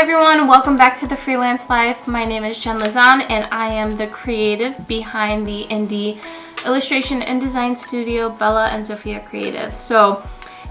everyone, welcome back to the Freelance Life. My name is Veguilla-Lezan and I am the creative behind the indie illustration and design studio Bella and Sophia Creative. So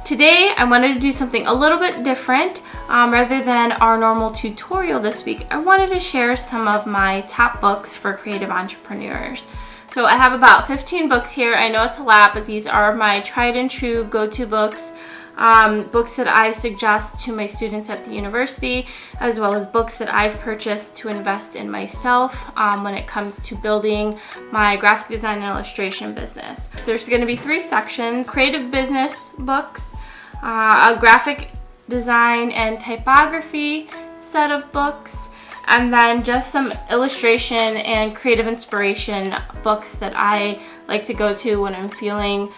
today I wanted to do something a little bit different. Rather than our normal tutorial this week, I wanted to share some of my top books for creative entrepreneurs. So I have about 15 books here. I know it's a lot, but these are my tried and true go-to books. Books that I suggest to my students at the university, as well as books that I've purchased to invest in myself when it comes to building my graphic design and illustration business. There's going to be 3 sections: creative business books, a graphic design and typography set of books, and then just some illustration and creative inspiration books that I like to go to when I'm feeling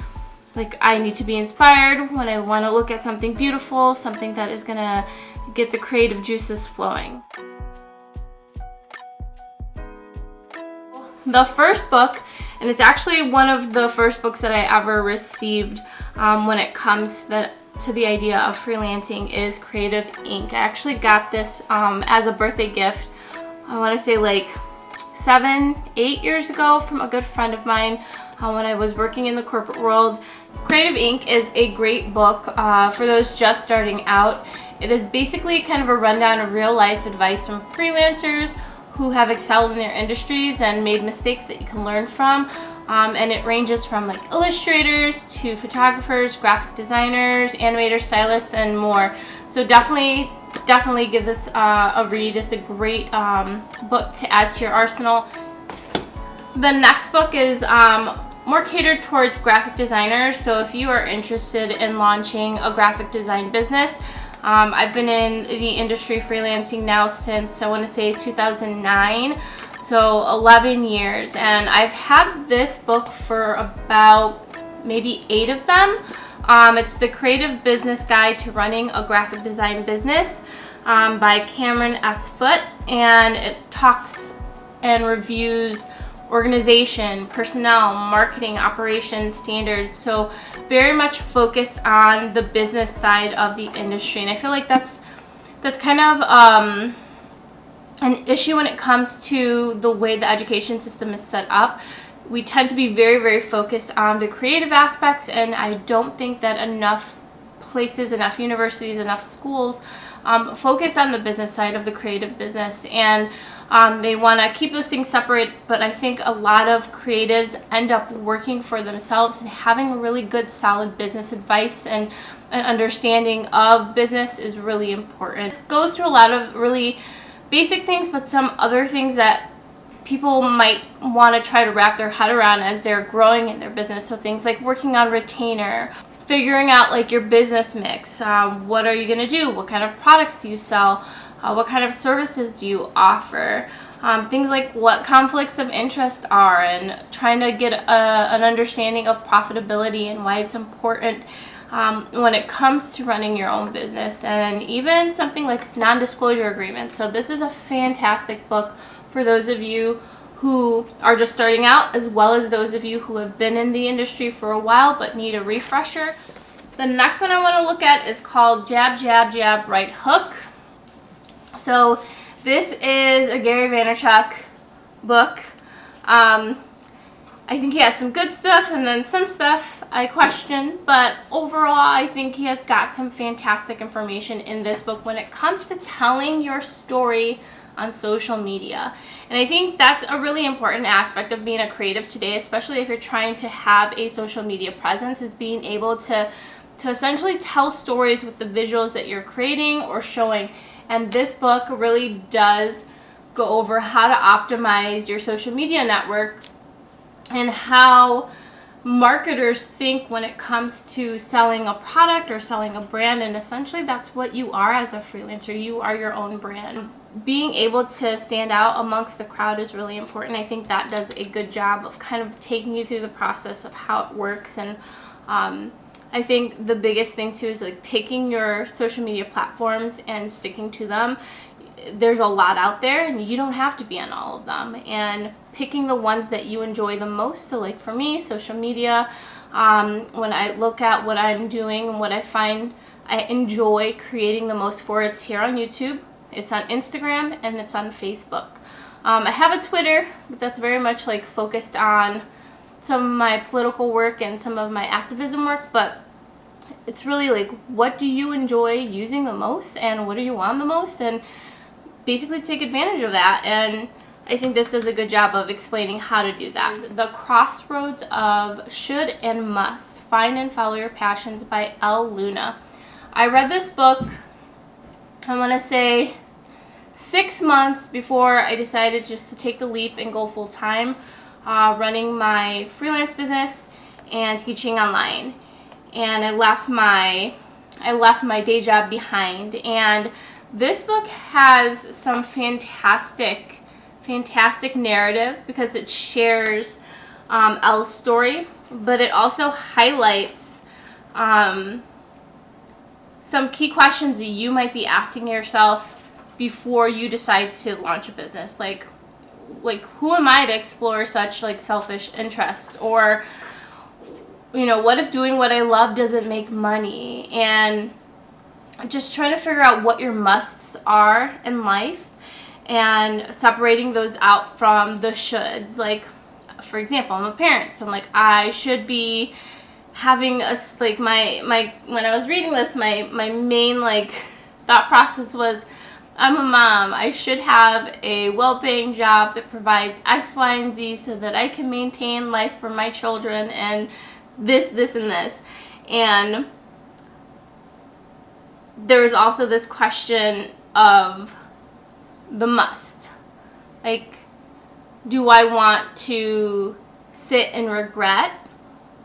like I need to be inspired, when I want to look at something beautiful, something that is going to get the creative juices flowing. The first book, and it's actually one of the first books that I ever received when it comes to the idea of freelancing, is Creative Ink. I actually got this as a birthday gift, I want to say like 7-8 years ago, from a good friend of mine when I was working in the corporate world. Creative Ink is a great book for those just starting out. It is basically kind of a rundown of real life advice from freelancers who have excelled in their industries and made mistakes that you can learn from. And it ranges from like illustrators to photographers, graphic designers, animators, stylists, and more. So definitely give this a read. It's a great book to add to your arsenal. The next book is more catered towards graphic designers. So if you are interested in launching a graphic design business, I've been in the industry freelancing now since, I want to say, 2009. So 11 years, and I've had this book for about maybe 8 of them. It's the Creative Business Guide to Running a Graphic Design Business by Cameron S. Foote, and it talks and reviews organization, personnel, marketing, operations, standards. So very much focused on the business side of the industry, and I feel like that's kind of an issue when it comes to the way the education system is set up. We tend to be very, very focused on the creative aspects, and I don't think that enough places, enough universities, enough schools focus on the business side of the creative business, and they want to keep those things separate. But I think a lot of creatives end up working for themselves, and having really good, solid business advice and an understanding of business is really important. It goes through a lot of really basic things, but some other things that people might want to try to wrap their head around as they're growing in their business. So things like working on retainer, figuring out like your business mix, what are you going to do, what kind of products do you sell, what kind of services do you offer, things like what conflicts of interest are, and trying to get an understanding of profitability and why it's important when it comes to running your own business, and even something like non-disclosure agreements. So this is a fantastic book for those of you who are just starting out, as well as those of you who have been in the industry for a while but need a refresher. The next one I want to look at is called Jab, Jab, Jab, Right Hook. So this is a Gary Vaynerchuk book. I think he has some good stuff and then some stuff I question, but overall I think he has got some fantastic information in this book when it comes to telling your story on social media. And I think that's a really important aspect of being a creative today, especially if you're trying to have a social media presence, is being able to essentially tell stories with the visuals that you're creating or showing. And this book really does go over how to optimize your social media network and how marketers think when it comes to selling a product or selling a brand. And essentially that's what you are as a freelancer. You are your own brand. Being able to stand out amongst the crowd is really important. I think that does a good job of kind of taking you through the process of how it works. And I think the biggest thing too is like picking your social media platforms and sticking to them. There's a lot out there and you don't have to be on all of them, and picking the ones that you enjoy the most. So like for me, social media, when I look at what I'm doing and what I find I enjoy creating the most for, it's here on YouTube. It's on Instagram and it's on Facebook. I have a Twitter, but that's very much like focused on some of my political work and some of my activism work, but it's really like, what do you enjoy using the most and what are you on the most, and basically take advantage of that. And I think this does a good job of explaining how to do that. The Crossroads of Should and Must, Find and Follow Your Passions by L. Luna. I read this book, I want to say 6 months before I decided just to take the leap and go full time, running my freelance business and teaching online. And I left my day job behind. And this book has some fantastic narrative because it shares Elle's story, but it also highlights some key questions that you might be asking yourself before you decide to launch a business. Like who am I to explore such like selfish interests? Or, you know, what if doing what I love doesn't make money? And just trying to figure out what your musts are in life and separating those out from the shoulds. Like, for example, I'm a parent, so I'm like, I should be having a, like, my when I was reading this, my main like thought process was, I'm a mom, I should have a well-paying job that provides X, Y, and Z so that I can maintain life for my children and this, and this. And there is also this question of the must. Like, do I want to sit and regret,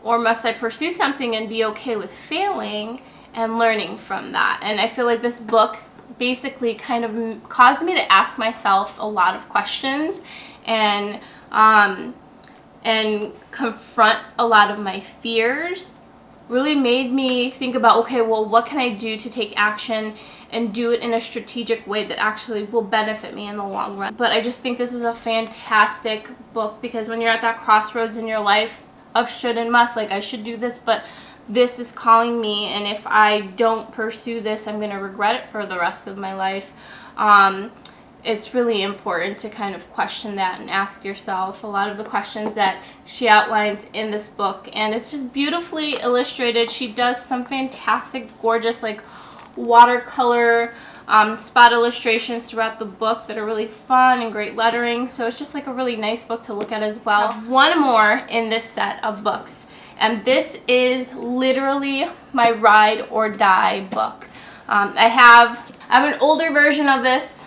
or must I pursue something and be okay with failing and learning from that? And I feel like this book basically kind of caused me to ask myself a lot of questions and confront a lot of my fears. Really made me think about, okay, well, what can I do to take action and do it in a strategic way that actually will benefit me in the long run. But I just think this is a fantastic book, because when you're at that crossroads in your life of should and must, like, I should do this, but this is calling me, and if I don't pursue this, I'm going to regret it for the rest of my life. It's really important to kind of question that and ask yourself a lot of the questions that she outlines in this book. And it's just beautifully illustrated. She does some fantastic, gorgeous, like, watercolor spot illustrations throughout the book that are really fun and great lettering. So it's just like a really nice book to look at as well. One more in this set of books, and this is literally my ride or die book. I have an older version of this.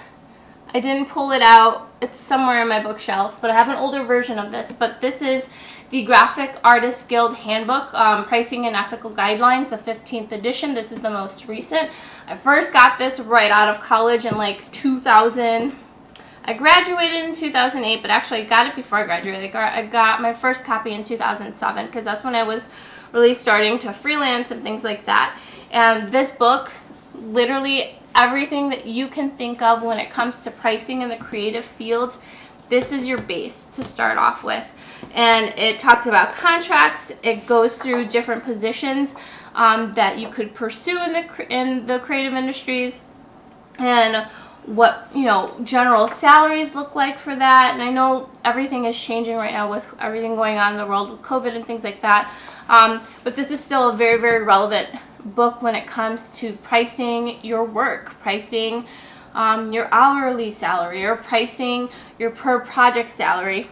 I didn't pull it out. It's somewhere in my bookshelf, but I have an older version of this. But this is the Graphic Artists Guild Handbook, Pricing and Ethical Guidelines, the 15th edition. This is the most recent. I first got this right out of college in like 2000. I graduated in 2008, but actually I got it before I graduated. I got my first copy in 2007, because that's when I was really starting to freelance and things like that. And this book, literally everything that you can think of when it comes to pricing in the creative fields, this is your base to start off with. And it talks about contracts. It goes through different positions that you could pursue in the creative industries, and what, you know, general salaries look like for that. And I know everything is changing right now with everything going on in the world with COVID and things like that. But this is still a very, very relevant book when it comes to pricing your work, pricing your hourly salary, or pricing your per project salary.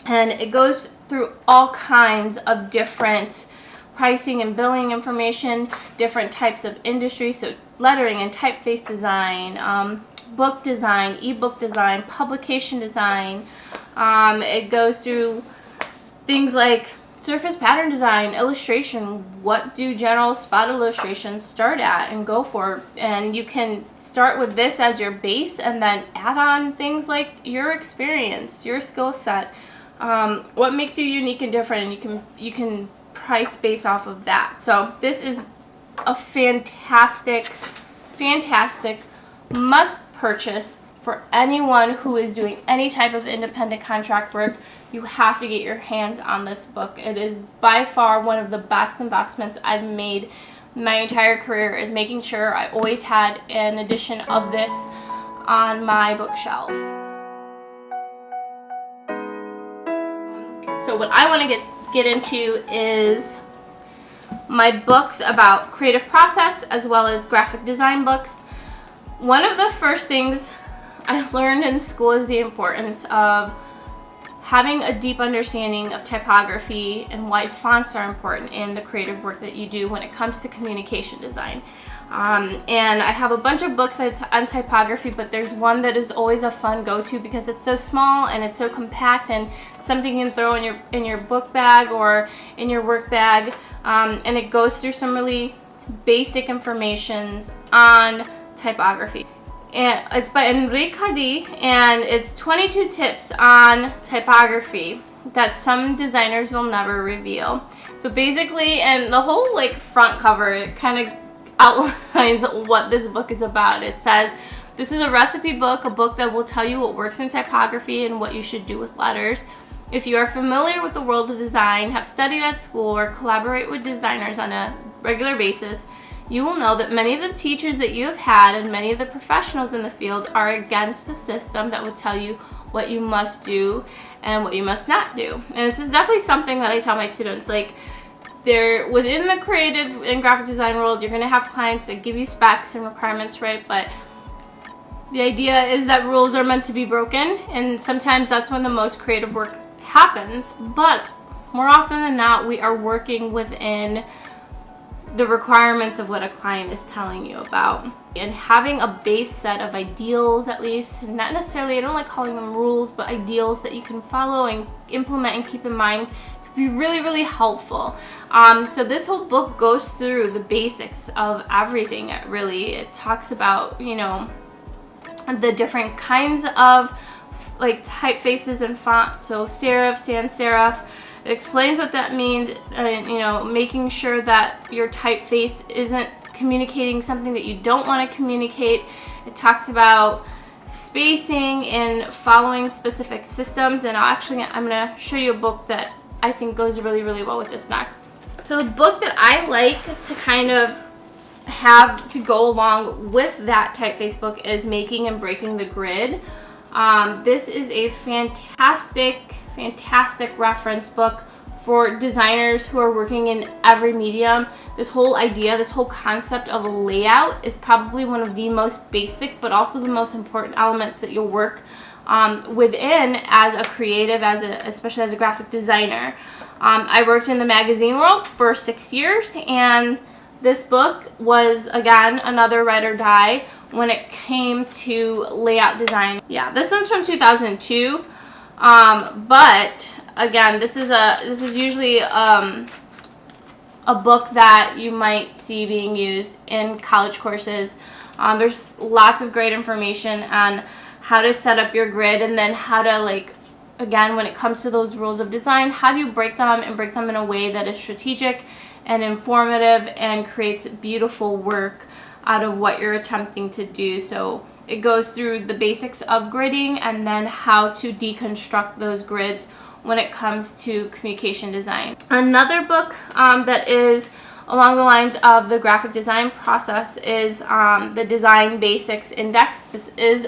And it goes through all kinds of different pricing and billing information, different types of industry, so lettering and typeface design, book design, ebook design, publication design. It goes through things like surface pattern design, illustration. What do general spot illustrations start at and go for? And you can start with this as your base and then add on things like your experience, your skill set, what makes you unique and different, and you can price based off of that. So this is a fantastic must purchase for anyone who is doing any type of independent contract work. You have to get your hands on this book. It is by far one of the best investments I've made my entire career, is making sure I always had an edition of this on my bookshelf. So what I want to get into is my books about creative process as well as graphic design books. One of the first things I learned in school is the importance of having a deep understanding of typography and why fonts are important in the creative work that you do when it comes to communication design. And I have a bunch of books on typography, but there's one that is always a fun go-to because it's so small and it's so compact and something you can throw in your book bag or in your work bag, and it goes through some really basic information on typography. And it's by Enrique Hardy, and it's 22 tips on typography that some designers will never reveal. So basically, and the whole like front cover, it kind of outlines what this book is about. It says, this is a recipe book, a book that will tell you what works in typography and what you should do with letters. If you are familiar with the world of design, have studied at school, or collaborate with designers on a regular basis, you will know that many of the teachers that you have had and many of the professionals in the field are against the system that would tell you what you must do and what you must not do. And this is definitely something that I tell my students. Like, they're within the creative and graphic design world, you're going to have clients that give you specs and requirements, right? But the idea is that rules are meant to be broken, and sometimes that's when the most creative work happens. But more often than not, we are working within the requirements of what a client is telling you about, and having a base set of ideals, at least, not necessarily, I don't like calling them rules, but ideals that you can follow and implement and keep in mind could be really, really helpful. So this whole book goes through the basics of everything. It talks about, you know, the different kinds of like typefaces and fonts, so serif, sans serif. It explains what that means, you know, making sure that your typeface isn't communicating something that you don't want to communicate. It talks about spacing and following specific systems, and I'm going to show you a book that I think goes really, really well with this next. So the book that I like to kind of have to go along with that typeface book is Making and Breaking the Grid. This is a fantastic reference book for designers who are working in every medium. This whole idea, this whole concept of a layout is probably one of the most basic but also the most important elements that you'll work within as a creative, especially as a graphic designer. I worked in the magazine world for 6 years, and this book was, again, another ride or die when it came to layout design. Yeah, this one's from 2002. But again, this is usually a book that you might see being used in college courses. There's lots of great information on how to set up your grid, and then how to, like, again, when it comes to those rules of design, how do you break them and break them in a way that is strategic and informative and creates beautiful work out of what you're attempting to do. So it goes through the basics of gridding and then how to deconstruct those grids when it comes to communication design. Another book that is along the lines of the graphic design process is the Design Basics Index. This is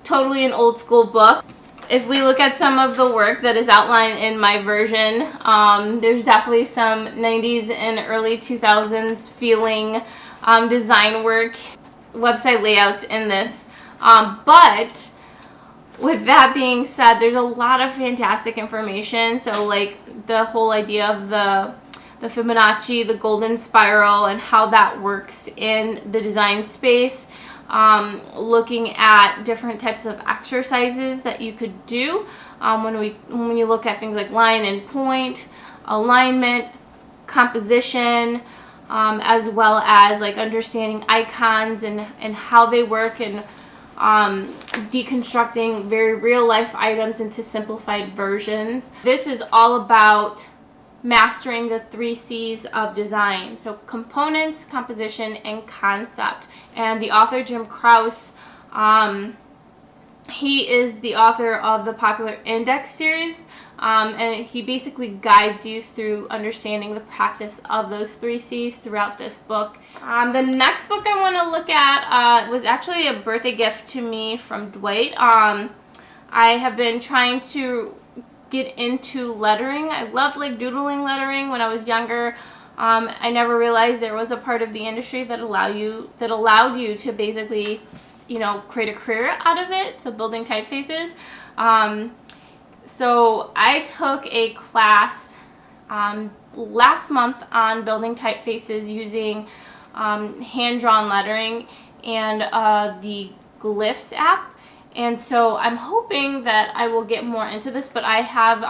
totally an old school book. If we look at some of the work that is outlined in my version, there's definitely some 90s and early 2000s feeling design work, website layouts in this. But with that being said, there's a lot of fantastic information. So like the whole idea of the Fibonacci, the golden spiral, and how that works in the design space. Looking at different types of exercises that you could do when you look at things like line and point, alignment, composition, as well as like understanding icons and how they work, and deconstructing very real life items into simplified versions. This is all about mastering the 3 C's of design. So components, composition, and concept. And the author, Jim Krause, he is the author of the popular Index series. and he basically guides you through understanding the practice of those 3 C's throughout this book. The next book I want to look at was actually a birthday gift to me from Dwight. I have been trying to get into lettering. I loved like doodling lettering when I was younger. I never realized there was a part of the industry that allowed you to basically, you know, create a career out of it, so building typefaces. So I took a class last month on building typefaces using hand-drawn lettering and the Glyphs app. And so I'm hoping that I will get more into this, but I have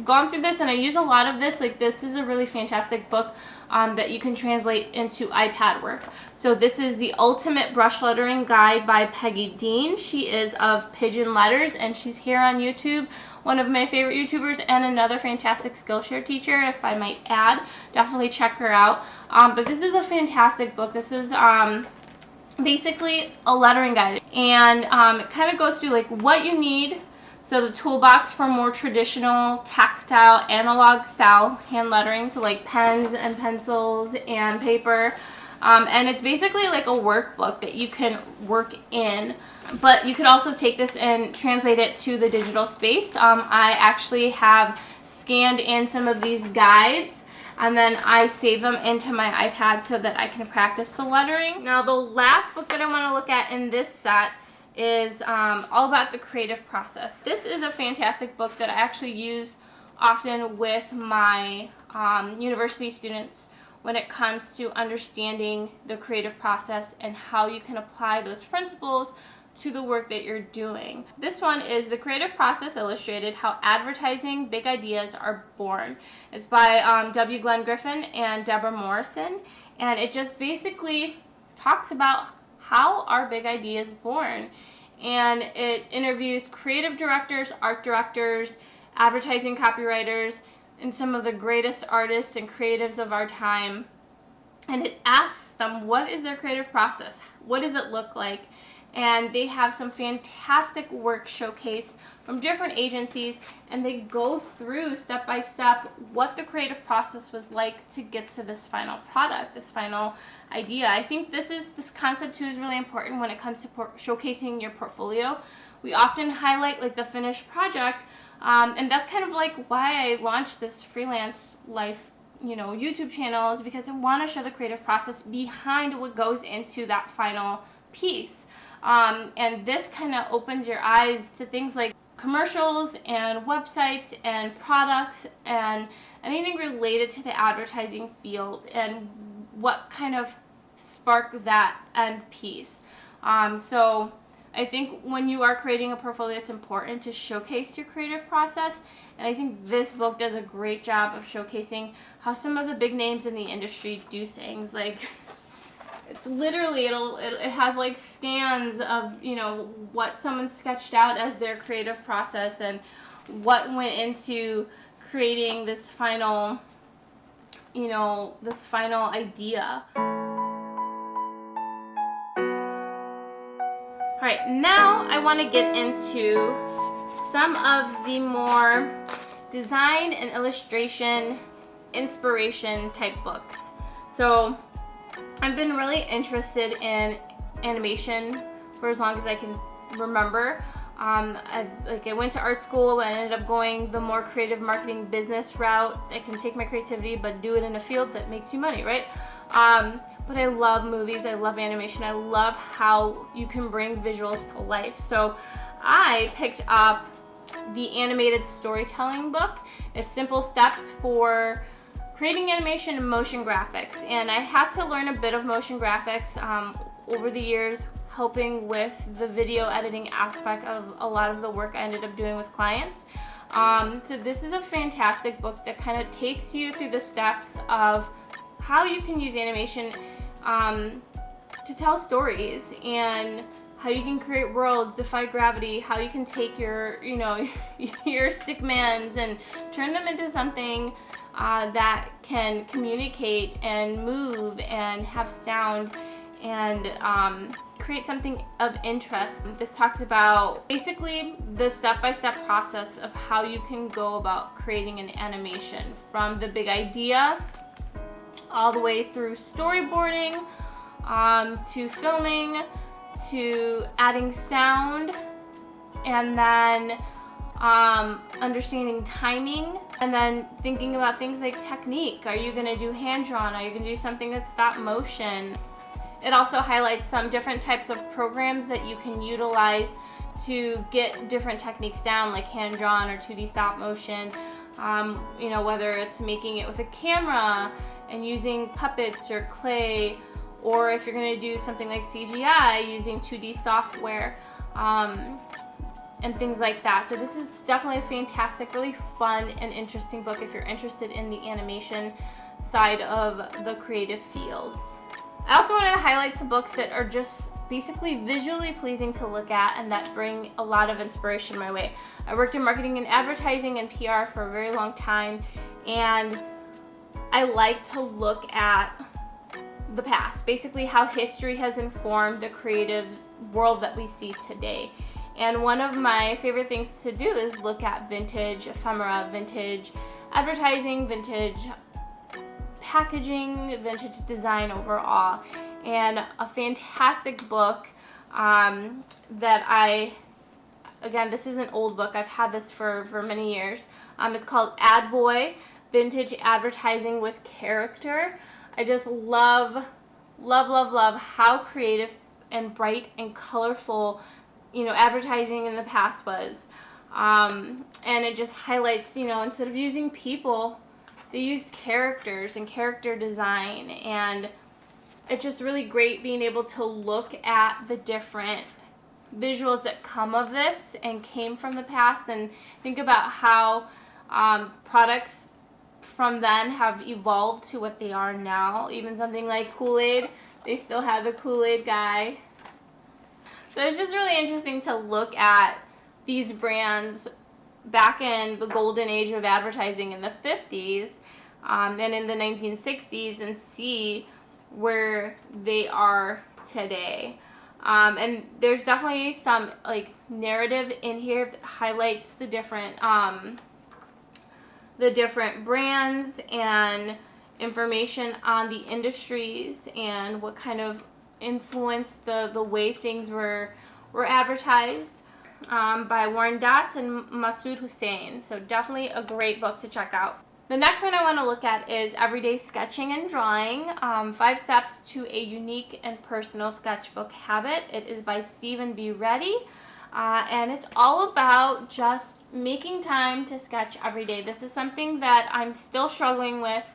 gone through this and I use a lot of this. Like, this is a really fantastic book that you can translate into iPad work. So this is the Ultimate Brush Lettering Guide by Peggy Dean. She is of Pigeon Letters and she's here on YouTube. One of my favorite YouTubers and another fantastic Skillshare teacher, if I might add. Definitely check her out. But this is a fantastic book. This is basically a lettering guide, and it kind of goes through like what you need. So the toolbox for more traditional tactile analog style hand lettering, so like pens and pencils and paper, and it's basically like a workbook that you can work in, but you could also take this and translate it to the digital space. I actually have scanned in some of these guides and then I save them into my iPad so that I can practice the lettering. Now the last book that I want to look at in this set is all about the creative process. This is a fantastic book that I actually use often with my university students when it comes to understanding the creative process and how you can apply those principles to the work that you're doing. This one is The Creative Process Illustrated, How Advertising Big Ideas Are Born. It's by W. Glenn Griffin and Deborah Morrison, and it just basically talks about how are big ideas born. And it interviews creative directors, art directors, advertising copywriters, and some of the greatest artists and creatives of our time. And it asks them, what is their creative process? What does it look like? And they have some fantastic work showcased from different agencies, and they go through step by step what the creative process was like to get to this final product, this final idea. I think this concept too is really important when it comes to showcasing your portfolio. We often highlight like the finished project, and that's kind of like why I launched this freelance life, you know, YouTube channel, is because I want to show the creative process behind what goes into that final piece. And this kind of opens your eyes to things like commercials and websites and products and anything related to the advertising field and what kind of sparked that end piece. So I think when you are creating a portfolio, it's important to showcase your creative process. And I think this book does a great job of showcasing how some of the big names in the industry do things. Like, it's literally, it has like scans of, you know, what someone sketched out as their creative process and what went into creating this final, you know, this final idea. All right, now I want to get into some of the more design and illustration inspiration type books. So I've been really interested in animation for as long as I can remember. I went to art school and ended up going the more creative marketing business route. I can take my creativity but do it in a field that makes you money, right? But I love movies, I love animation, I love how you can bring visuals to life. So I picked up the animated storytelling book. It's simple steps for creating animation and motion graphics. And I had to learn a bit of motion graphics over the years, helping with the video editing aspect of a lot of the work I ended up doing with clients. So this is a fantastic book that kind of takes you through the steps of how you can use animation to tell stories, and how you can create worlds, defy gravity, how you can take your, you know, your stickmans and turn them into something that can communicate and move and have sound and create something of interest. This talks about basically the step-by-step process of how you can go about creating an animation, from the big idea all the way through storyboarding, to filming, to adding sound, and then understanding timing, and then thinking about things like technique. Are you going to do hand-drawn? Are you going to do something that's stop motion? It also highlights some different types of programs that you can utilize to get different techniques down, like hand-drawn or 2D stop motion. You know, whether it's making it with a camera and using puppets or clay, or if you're going to do something like CGI using 2D software, and things like that. So this is definitely a fantastic, really fun and interesting book if you're interested in the animation side of the creative fields. I also wanted to highlight some books that are just basically visually pleasing to look at and that bring a lot of inspiration my way. I worked in marketing and advertising and PR for a very long time, and I like to look at the past, basically how history has informed the creative world that we see today. And one of my favorite things to do is look at vintage ephemera, vintage advertising, vintage packaging, vintage design overall. And a fantastic book that again, this is an old book. I've had this for many years. It's called Ad Boy, Vintage Advertising with Character. I just love how creative and bright and colorful, you know, advertising in the past was. And it just highlights, you know, instead of using people, they used characters and character design. And it's just really great being able to look at the different visuals that come of this and came from the past, and think about how products from then have evolved to what they are now. Even something like Kool-Aid, they still have the Kool-Aid guy. So it's just really interesting to look at these brands back in the golden age of advertising in the 50s and in the 1960s and see where they are today. And there's definitely some like narrative in here that highlights the different brands and information on the industries and what kind of influenced the way things were advertised, by Warren Dotz and Masood Hussain. So definitely a great book to check out. The next one I want to look at is Everyday Sketching and Drawing, 5 Steps to a Unique and Personal Sketchbook Habit. It is by Stephen B. Reddy, and it's all about just making time to sketch every day. This is something that I'm still struggling with.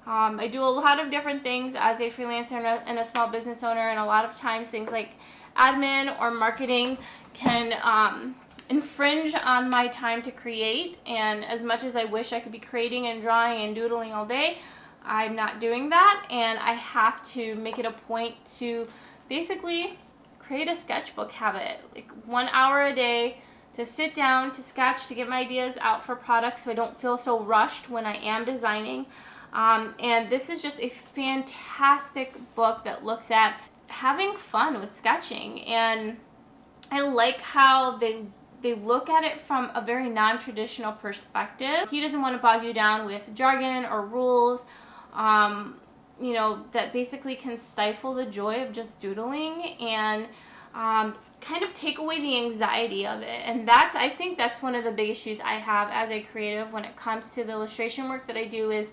I do a lot of different things as a freelancer and a small business owner, and a lot of times things like admin or marketing can infringe on my time to create. And as much as I wish I could be creating and drawing and doodling all day, I'm not doing that, and I have to make it a point to basically create a sketchbook habit, like 1 hour a day to sit down, to sketch, to get my ideas out for products so I don't feel so rushed when I am designing. And this is just a fantastic book that looks at having fun with sketching, and I like how they look at it from a very non-traditional perspective. He doesn't want to bog you down with jargon or rules, you know, that basically can stifle the joy of just doodling and kind of take away the anxiety of it. And I think that's one of the big issues I have as a creative when it comes to the illustration work that I do, is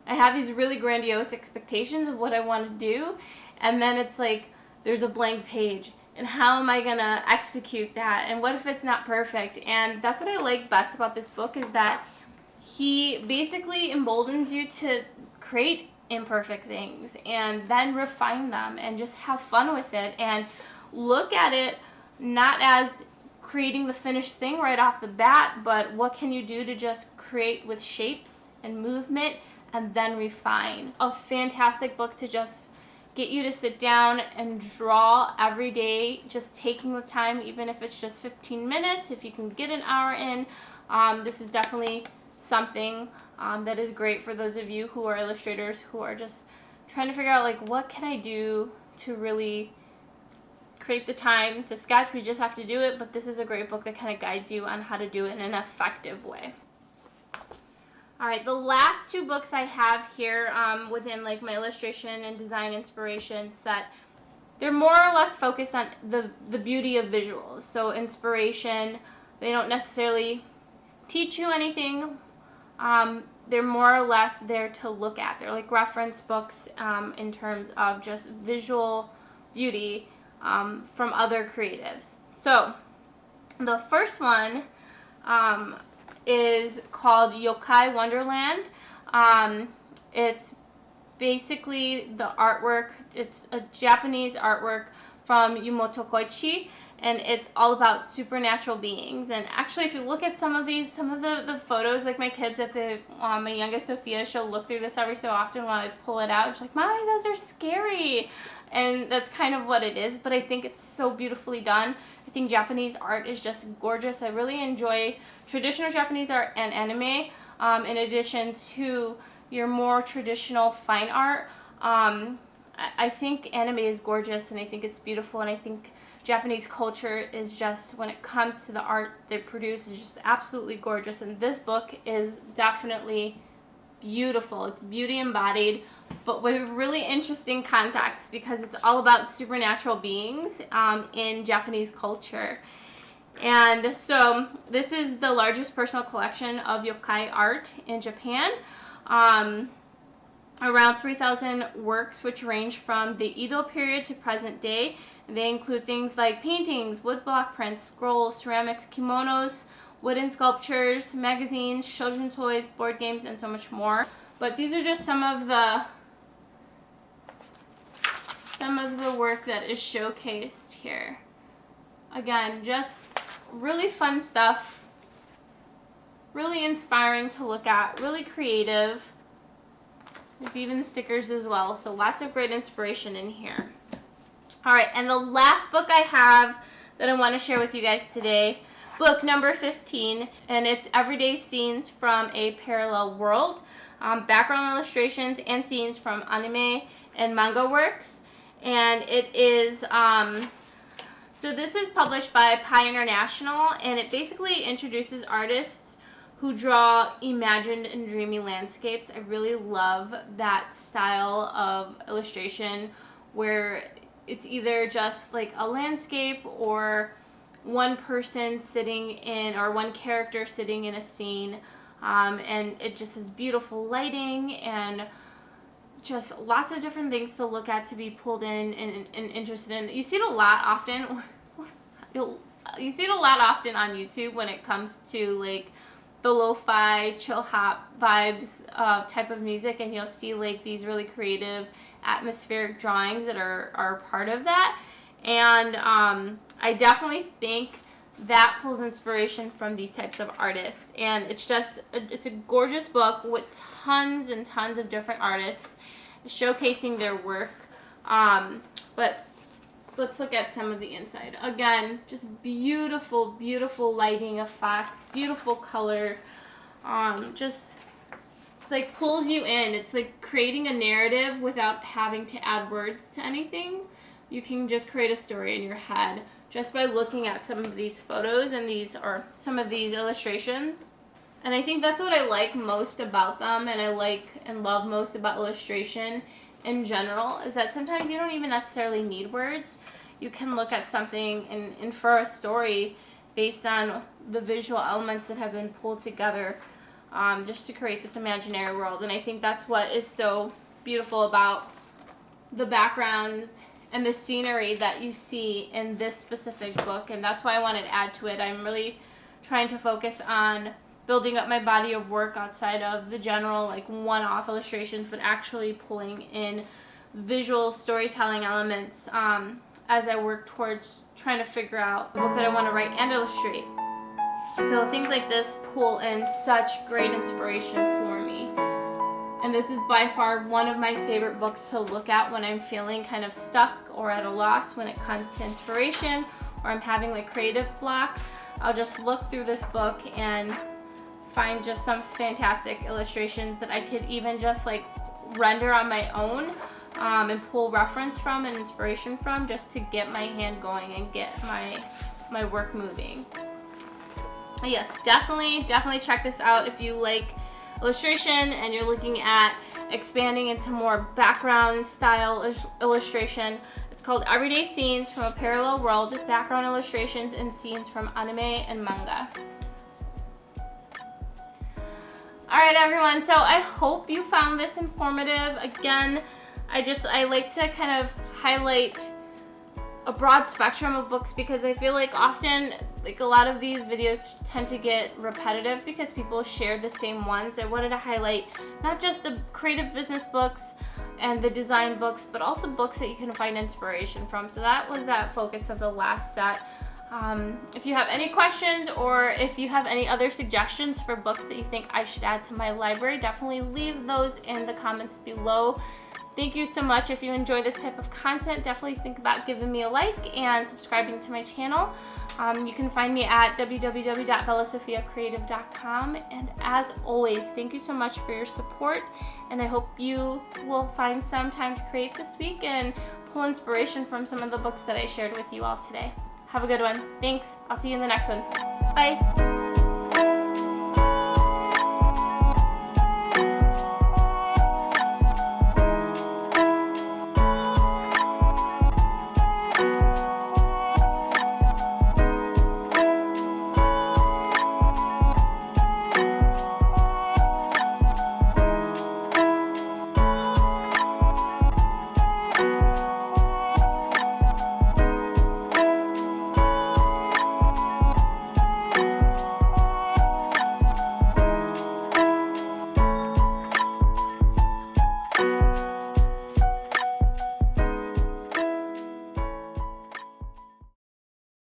I have these really grandiose expectations of what I want to do, and then it's like there's a blank page, and how am I gonna execute that, and what if it's not perfect? And that's what I like best about this book, is that he basically emboldens you to create imperfect things and then refine them and just have fun with it and look at it not as creating the finished thing right off the bat, but what can you do to just create with shapes and movement and then refine. A fantastic book to just get you to sit down and draw every day, just taking the time, even if it's just 15 minutes, if you can get an hour in. This is definitely something that is great for those of you who are illustrators who are just trying to figure out, like, what can I do to really create the time to sketch. We just have to do it, but this is a great book that kind of guides you on how to do it in an effective way. All right, the last two books I have here within like my illustration and design inspiration set, they're more or less focused on the beauty of visuals. So inspiration, they don't necessarily teach you anything. They're more or less there to look at. They're like reference books in terms of just visual beauty from other creatives. So the first one is called Yokai Wonderland. It's basically the artwork. It's a Japanese artwork from Yumoto Koichi, and it's all about supernatural beings. And actually, if you look at some of the photos, like my kids, my youngest Sophia, she'll look through this every so often while I pull it out. She's like, "Mommy, those are scary." And that's kind of what it is, but I think it's so beautifully done. I think Japanese art is just gorgeous. I really enjoy traditional Japanese art and anime, in addition to your more traditional fine art. I think anime is gorgeous, and I think it's beautiful, and I think Japanese culture is just, when it comes to the art they produce, is just absolutely gorgeous. And this book is definitely beautiful. It's beauty embodied, but with really interesting context, because it's all about supernatural beings in Japanese culture. And so this is the largest personal collection of yokai art in Japan. Around 3,000 works, which range from the Edo period to present day. They include things like paintings, woodblock prints, scrolls, ceramics, kimonos, wooden sculptures, magazines, children's toys, board games, and so much more. But these are just some of the work that is showcased here. Again, just really fun stuff, really inspiring to look at, really creative. There's even stickers as well, so lots of great inspiration in here. All right, and the last book I have that I want to share with you guys today, book number 15, and it's Everyday Scenes from a Parallel World. Background illustrations and scenes from anime and manga works. And it is, so this is published by Pi International, and it basically introduces artists who draw imagined and dreamy landscapes. I really love that style of illustration where it's either just like a landscape or one person sitting in, or one character sitting in a scene, and it just has beautiful lighting and just lots of different things to look at, to be pulled in and interested in. You see it a lot often. You see it a lot often on YouTube when it comes to like the lo-fi, chill hop vibes type of music, and you'll see like these really creative atmospheric drawings that are part of that. And I definitely think that pulls inspiration from these types of artists. And it's a gorgeous book with tons and tons of different artists showcasing their work. But let's look at some of the inside. Again, just beautiful, beautiful lighting effects, beautiful color. Just, it's like pulls you in. It's like creating a narrative without having to add words to anything. You can just create a story in your head just by looking at some of these photos and some of these illustrations. And I think that's what I like most about them, and I like and love most about illustration in general, is that sometimes you don't even necessarily need words. You can look at something and infer a story based on the visual elements that have been pulled together just to create this imaginary world. And I think that's what is so beautiful about the backgrounds and the scenery that you see in this specific book, and that's why I wanted to add to it. I'm really trying to focus on building up my body of work outside of the general like one-off illustrations, but actually pulling in visual storytelling elements as I work towards trying to figure out the book that I want to write and illustrate. So things like this pull in such great inspiration for me. And this is by far one of my favorite books to look at when I'm feeling kind of stuck or at a loss when it comes to inspiration, or I'm having like creative block. I'll just look through this book and find just some fantastic illustrations that I could even just like render on my own and pull reference from and inspiration from, just to get my hand going and get my work moving. But yes, definitely check this out if you like illustration and you're looking at expanding into more background style illustration. It's called Everyday Scenes from a Parallel World, Background Illustrations and Scenes from Anime and Manga. Alright everyone, so I hope you found this informative. Again, I like to kind of highlight a broad spectrum of books, because I feel like often, like, a lot of these videos tend to get repetitive because people share the same ones. I wanted to highlight not just the creative business books and the design books, but also books that you can find inspiration from. So that was that focus of the last set. If you have any questions, or if you have any other suggestions for books that you think I should add to my library, definitely leave those in the comments below. Thank you so much. If you enjoy this type of content, definitely think about giving me a like and subscribing to my channel. You can find me at www.bellasophiacreative.com. And as always, thank you so much for your support, and I hope you will find some time to create this week and pull inspiration from some of the books that I shared with you all today. Have a good one. Thanks. I'll see you in the next one. Bye.